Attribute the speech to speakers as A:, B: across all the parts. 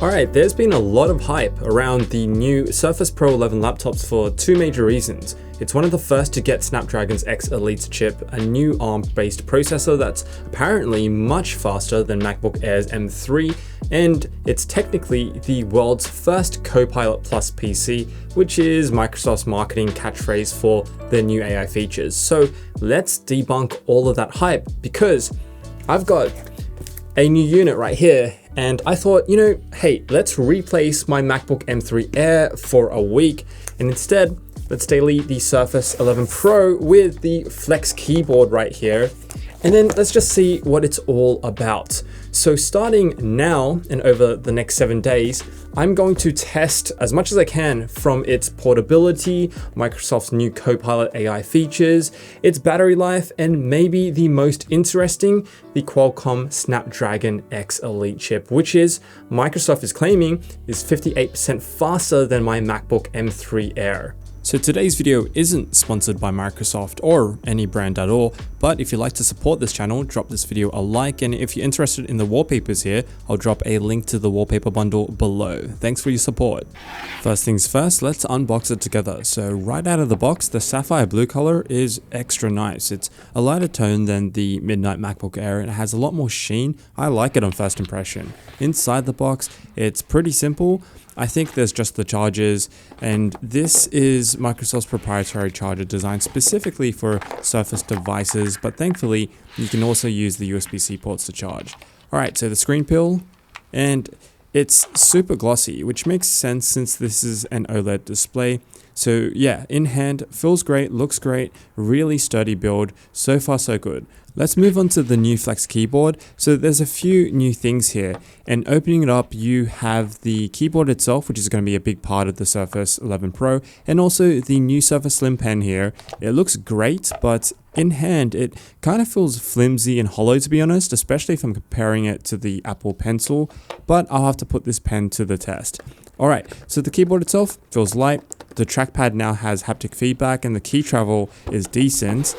A: Alright, there's been a lot of hype around the new Surface Pro 11 laptops for two major reasons. It's one of the first to get Snapdragon's X Elite chip, a new ARM-based processor that's apparently much faster than MacBook Air's M3, and it's technically the world's first CoPilot Plus PC, which is Microsoft's marketing catchphrase for their new AI features. So let's debunk all of that hype, because I've got a new unit right here, and I thought, hey, let's replace my MacBook M3 Air for a week, and instead, let's delete the Surface 11 Pro with the Flex keyboard right here, and then let's just see what it's all about. So starting now and over the next 7 days, I'm going to test as much as I can from its portability, Microsoft's new CoPilot AI features, its battery life, and maybe the most interesting, the Qualcomm Snapdragon X Elite chip, which Microsoft is claiming is 58% faster than my MacBook M3 Air. So today's video isn't sponsored by Microsoft or any brand at all, but if you'd like to support this channel, drop this video a like, and if you're interested in the wallpapers here, I'll drop a link to the wallpaper bundle below. Thanks for your support. First things first, let's unbox it together. So right out of the box, the sapphire blue color is extra nice. It's a lighter tone than the Midnight MacBook Air and it has a lot more sheen. I like it on first impression. Inside the box, it's pretty simple. I think there's just the chargers, and this is Microsoft's proprietary charger designed specifically for Surface devices, but thankfully you can also use the USB-C ports to charge. Alright, so the screen peel, and it's super glossy, which makes sense since this is an OLED display. So yeah, in hand, feels great, looks great, really sturdy build, so far so good. Let's move on to the new Flex keyboard. So there's a few new things here, and opening it up, you have the keyboard itself, which is going to be a big part of the Surface 11 Pro, and also the new Surface Slim Pen here. It looks great, but in hand, it kind of feels flimsy and hollow, to be honest, especially if I'm comparing it to the Apple Pencil, but I'll have to put this pen to the test. Alright, so the keyboard itself feels light, the trackpad now has haptic feedback, and the key travel is decent.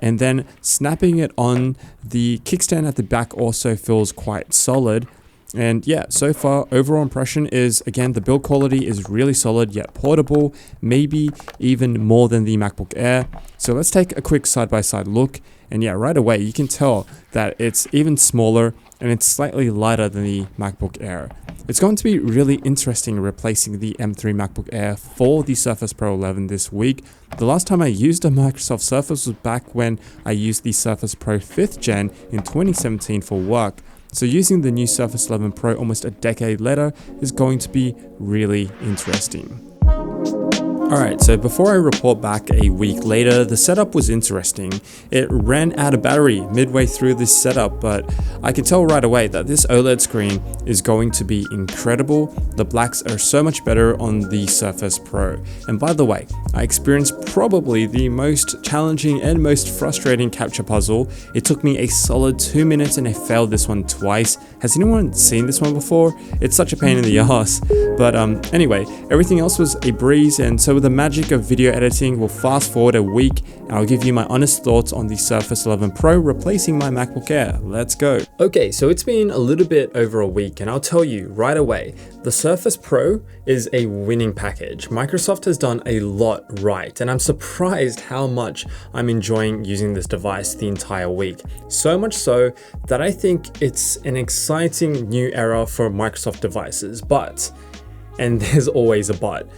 A: And then snapping it on the kickstand at the back also feels quite solid. And yeah, so far overall impression is, again, the build quality is really solid yet portable, maybe even more than the MacBook Air. So let's take a quick side-by-side look. And yeah, right away you can tell that it's even smaller and it's slightly lighter than the MacBook Air. It's going to be really interesting replacing the M3 MacBook Air for the Surface Pro 11 this week. The last time I used a Microsoft Surface was back when I used the Surface Pro 5th Gen in 2017 for work. So using the new Surface 11 Pro almost a decade later is going to be really interesting. Alright, so before I report back a week later, the setup was interesting. It ran out of battery midway through this setup, but I could tell right away that this OLED screen is going to be incredible. The blacks are so much better on the Surface Pro. And by the way, I experienced probably the most challenging and most frustrating capture puzzle. It took me a solid 2 minutes and I failed this one twice. Has anyone seen this one before? It's such a pain in the ass. But anyway, everything else was a breeze, and so with the magic of video editing, we'll fast forward a week and I'll give you my honest thoughts on the Surface 11 Pro replacing my MacBook Air. Let's go. Okay, so it's been a little bit over a week, and I'll tell you right away, the Surface Pro is a winning package. Microsoft has done a lot right, and I'm surprised how much I'm enjoying using this device the entire week. So much so that I think it's an exciting new era for Microsoft devices, but, and there's always a but.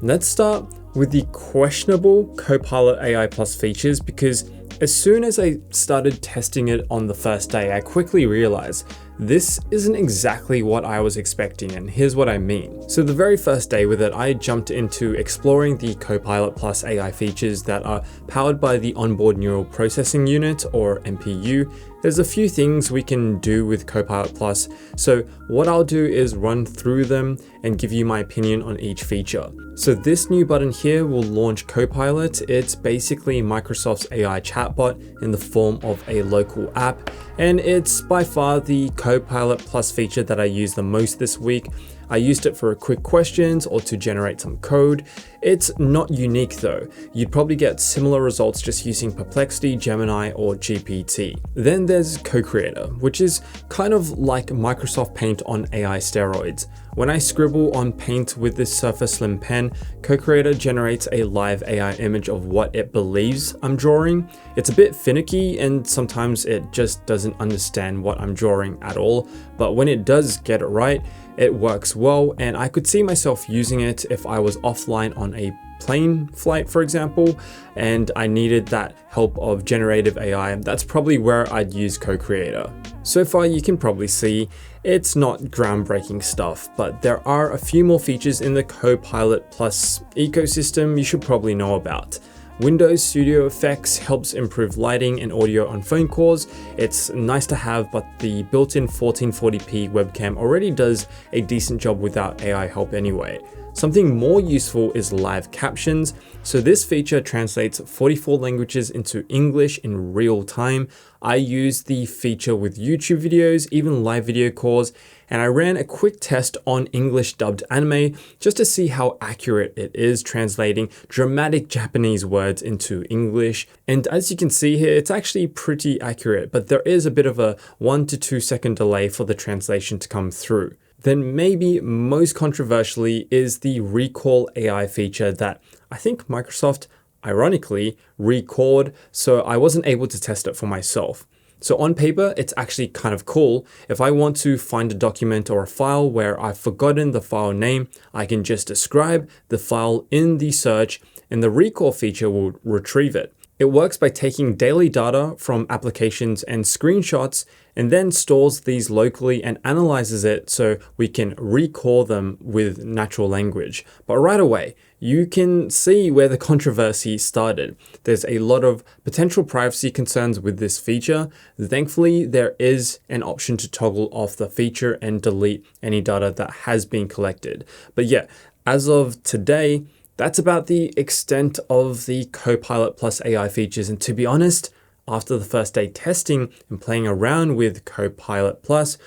A: Let's start with the questionable CoPilot AI Plus features, because as soon as I started testing it on the first day, I quickly realized this isn't exactly what I was expecting, and here's what I mean. So the very first day with it, I jumped into exploring the CoPilot Plus AI features that are powered by the onboard neural processing unit, or NPU. There's a few things we can do with CoPilot Plus, so what I'll do is run through them and give you my opinion on each feature. So this new button here will launch CoPilot. It's basically Microsoft's AI chatbot in the form of a local app, and it's by far the CoPilot Plus feature that I use the most this week. I used it for quick questions or to generate some code. It's not unique though. You'd probably get similar results just using Perplexity, Gemini, or GPT. Then there's Co-Creator, which is kind of like Microsoft Paint on AI steroids. When I scribble on Paint with this Surface Slim pen, Co-Creator generates a live AI image of what it believes I'm drawing. It's a bit finicky and sometimes it just doesn't understand what I'm drawing at all, but when it does get it right, it works well, and I could see myself using it if I was offline on a plane flight, for example, and I needed that help of generative AI. That's probably where I'd use Co-Creator. So far, you can probably see it's not groundbreaking stuff, but there are a few more features in the CoPilot Plus ecosystem you should probably know about. Windows Studio Effects helps improve lighting and audio on phone calls. It's nice to have, but the built-in 1440p webcam already does a decent job without AI help anyway. Something more useful is live captions. So this feature translates 44 languages into English in real time. I use the feature with YouTube videos, even live video calls, and I ran a quick test on English dubbed anime just to see how accurate it is translating dramatic Japanese words into English. And as you can see here, it's actually pretty accurate, but there is a bit of a 1 to 2 second delay for the translation to come through. Then maybe most controversially is the Recall AI feature that I think Microsoft, ironically, recalled, so I wasn't able to test it for myself. So on paper, it's actually kind of cool. If I want to find a document or a file where I've forgotten the file name, I can just describe the file in the search and the recall feature will retrieve it. It works by taking daily data from applications and screenshots and then stores these locally and analyzes it so we can recall them with natural language. But right away, you can see where the controversy started. There's a lot of potential privacy concerns with this feature. Thankfully, there is an option to toggle off the feature and delete any data that has been collected. But yeah, as of today, that's about the extent of the CoPilot Plus AI features. And to be honest, after the first day testing and playing around with CoPilot Plus,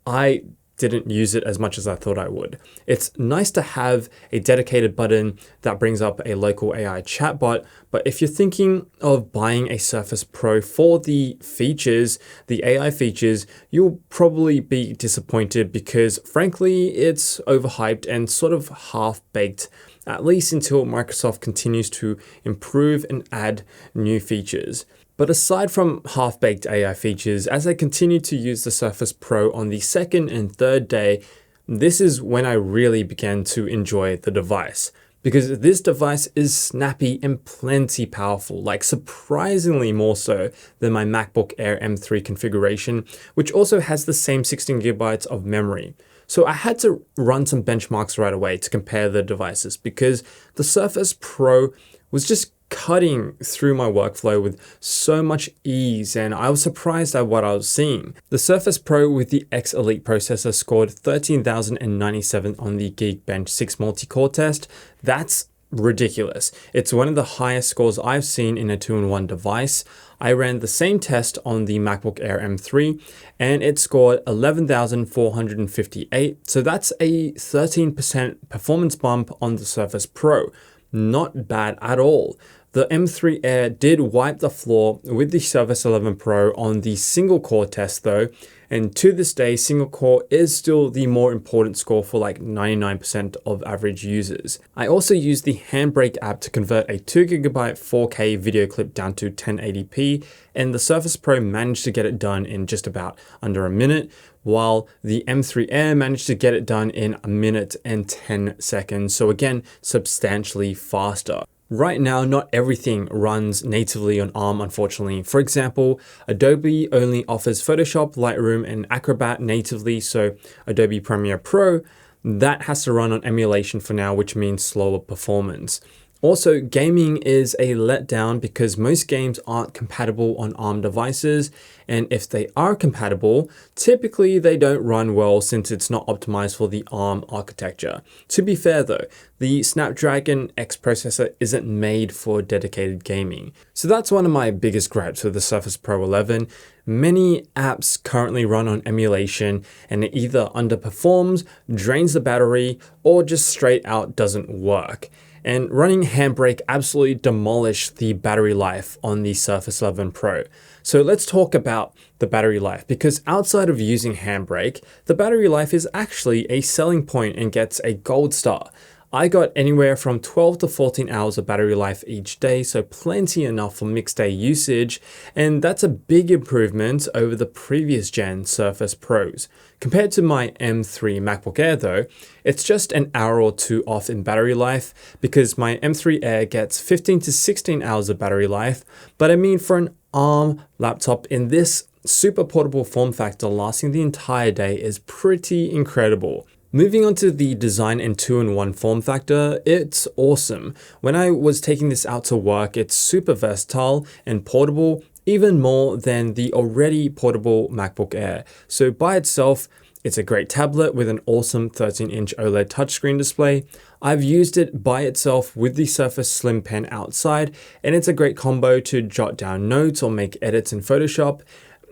A: I didn't use it as much as I thought I would. It's nice to have a dedicated button that brings up a local AI chatbot, but if you're thinking of buying a Surface Pro for the features, the AI features, you'll probably be disappointed because frankly, it's overhyped and sort of half-baked, at least until Microsoft continues to improve and add new features. But aside from half-baked AI features, as I continued to use the Surface Pro on the second and third day, this is when I really began to enjoy the device. Because this device is snappy and plenty powerful, like surprisingly more so than my MacBook Air M3 configuration, which also has the same 16GB of memory. So I had to run some benchmarks right away to compare the devices because the Surface Pro was just cutting through my workflow with so much ease, and I was surprised at what I was seeing. The Surface Pro with the X Elite processor scored 13,097 on the Geekbench 6 multi-core test. That's ridiculous. It's one of the highest scores I've seen in a 2-in-1 device. I ran the same test on the MacBook Air M3 and it scored 11,458. So that's a 13% performance bump on the Surface Pro. Not bad at all. The M3 Air did wipe the floor with the Surface 11 Pro on the single core test though, and to this day, single core is still the more important score for like 99% of average users. I also used the Handbrake app to convert a 2GB 4K video clip down to 1080p, and the Surface Pro managed to get it done in just about under a minute, while the M3 Air managed to get it done in 1 minute and 10 seconds. So again, substantially faster. Right now, not everything runs natively on ARM, unfortunately. For example, Adobe only offers Photoshop, Lightroom, and Acrobat natively, so Adobe Premiere Pro, that has to run on emulation for now, which means slower performance. Also, gaming is a letdown because most games aren't compatible on ARM devices, and if they are compatible, typically they don't run well since it's not optimized for the ARM architecture. To be fair though, the Snapdragon X processor isn't made for dedicated gaming. So that's one of my biggest gripes with the Surface Pro 11. Many apps currently run on emulation and it either underperforms, drains the battery, or just straight out doesn't work. And running Handbrake absolutely demolished the battery life on the Surface 11 Pro. So let's talk about the battery life, because outside of using Handbrake, the battery life is actually a selling point and gets a gold star. I got anywhere from 12 to 14 hours of battery life each day, so plenty enough for mixed day usage, and that's a big improvement over the previous gen Surface Pros. Compared to my M3 MacBook Air though, it's just an hour or two off in battery life because my M3 Air gets 15 to 16 hours of battery life, but I mean for an ARM laptop in this super portable form factor lasting the entire day is pretty incredible. Moving on to the design and 2-in-1 form factor, it's awesome. When I was taking this out to work, it's super versatile and portable, even more than the already portable MacBook Air. So by itself, it's a great tablet with an awesome 13-inch OLED touchscreen display. I've used it by itself with the Surface Slim Pen outside, and it's a great combo to jot down notes or make edits in Photoshop,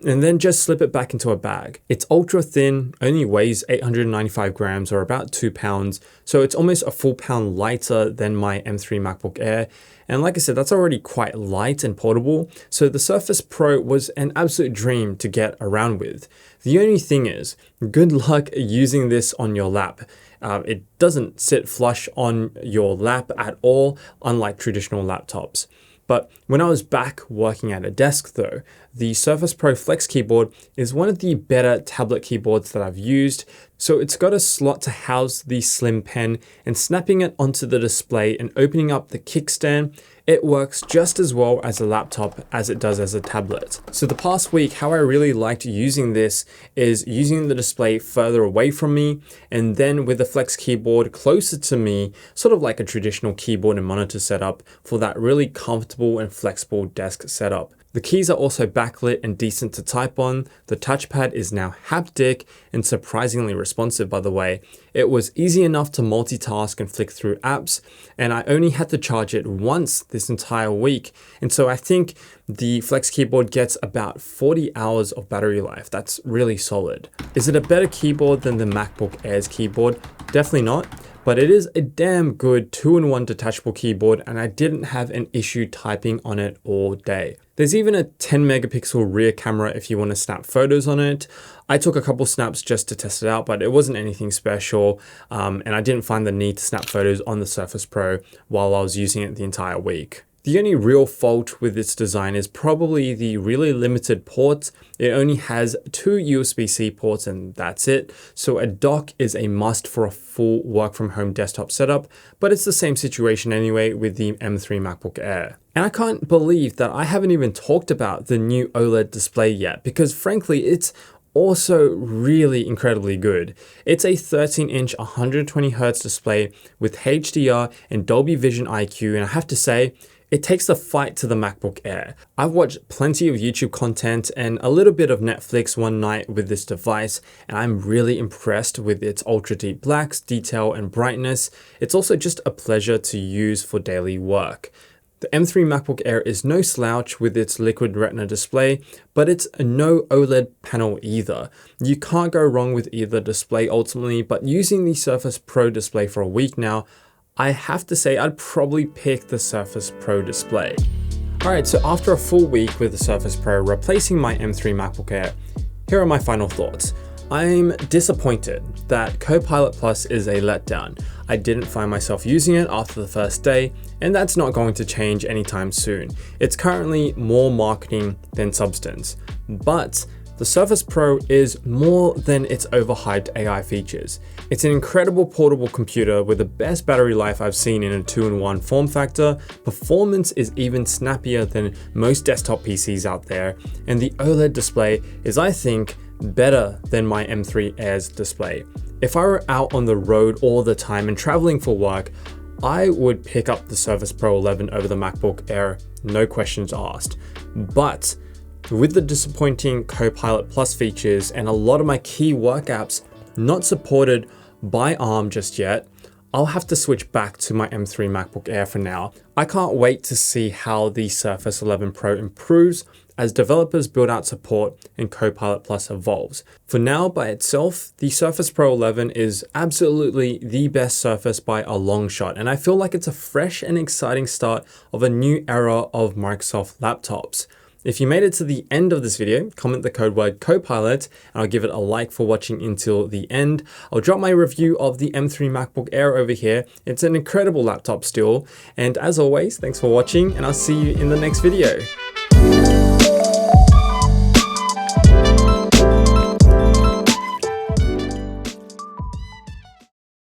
A: and then just slip it back into a bag. It's ultra thin, only weighs 895 grams or about 2 pounds, so it's almost a full pound lighter than my M3 MacBook Air. And like I said, that's already quite light and portable, so the Surface Pro was an absolute dream to get around with. The only thing is, good luck using this on your lap. It doesn't sit flush on your lap at all, unlike traditional laptops. But when I was back working at a desk though, the Surface Pro Flex keyboard is one of the better tablet keyboards that I've used. So it's got a slot to house the Slim Pen, and snapping it onto the display and opening up the kickstand, it works just as well as a laptop as it does as a tablet. So the past week, how I really liked using this is using the display further away from me, and then with the Flex keyboard closer to me, sort of like a traditional keyboard and monitor setup for that really comfortable and flexible desk setup. The keys are also backlit and decent to type on. The touchpad is now haptic and surprisingly responsive, by the way. It was easy enough to multitask and flick through apps, and I only had to charge it once this entire week. And so I think the Flex keyboard gets about 40 hours of battery life. That's really solid. Is it a better keyboard than the MacBook Air's keyboard? Definitely not. But it is a damn good 2-in-1 detachable keyboard, and I didn't have an issue typing on it all day. There's even a 10 megapixel rear camera if you want to snap photos on it. I took a couple snaps just to test it out, but it wasn't anything special, and I didn't find the need to snap photos on the Surface Pro while I was using it the entire week. The only real fault with its design is probably the really limited ports. It only has 2 USB-C ports and that's it. So a dock is a must for a full work from home desktop setup, but it's the same situation anyway with the M3 MacBook Air. And I can't believe that I haven't even talked about the new OLED display yet, because frankly, it's also really incredibly good. It's a 13-inch 120Hz display with HDR and Dolby Vision IQ, and I have to say, it takes the fight to the MacBook Air. I've watched plenty of YouTube content and a little bit of Netflix one night with this device, and I'm really impressed with its ultra deep blacks, detail, and brightness. It's also just a pleasure to use for daily work. The M3 MacBook Air is no slouch with its liquid retina display, but it's no OLED panel either. You can't go wrong with either display ultimately, but using the Surface Pro display for a week now, I have to say I'd probably pick the Surface Pro display. Alright, so after a full week with the Surface Pro replacing my M3 MacBook Air, here are my final thoughts. I'm disappointed that CoPilot Plus is a letdown. I didn't find myself using it after the first day, and that's not going to change anytime soon. It's currently more marketing than substance, but the Surface Pro is more than its overhyped AI features. It's an incredible portable computer with the best battery life I've seen in a 2-in-1 form factor. Performance is even snappier than most desktop PCs out there, and the OLED display is, I think, better than my M3 Air's display. If I were out on the road all the time and traveling for work, I would pick up the Surface Pro 11 over the MacBook Air, no questions asked. But with the disappointing CoPilot Plus features and a lot of my key work apps not supported by ARM just yet, I'll have to switch back to my M3 MacBook Air for now. I can't wait to see how the Surface 11 Pro improves as developers build out support and CoPilot Plus evolves. For now, by itself, the Surface Pro 11 is absolutely the best Surface by a long shot, and I feel like it's a fresh and exciting start of a new era of Microsoft laptops. If you made it to the end of this video, comment the code word CoPilot and I'll give it a like for watching until the end. I'll drop my review of the M3 MacBook Air over here. It's an incredible laptop still. And as always, thanks for watching and I'll see you in the next video.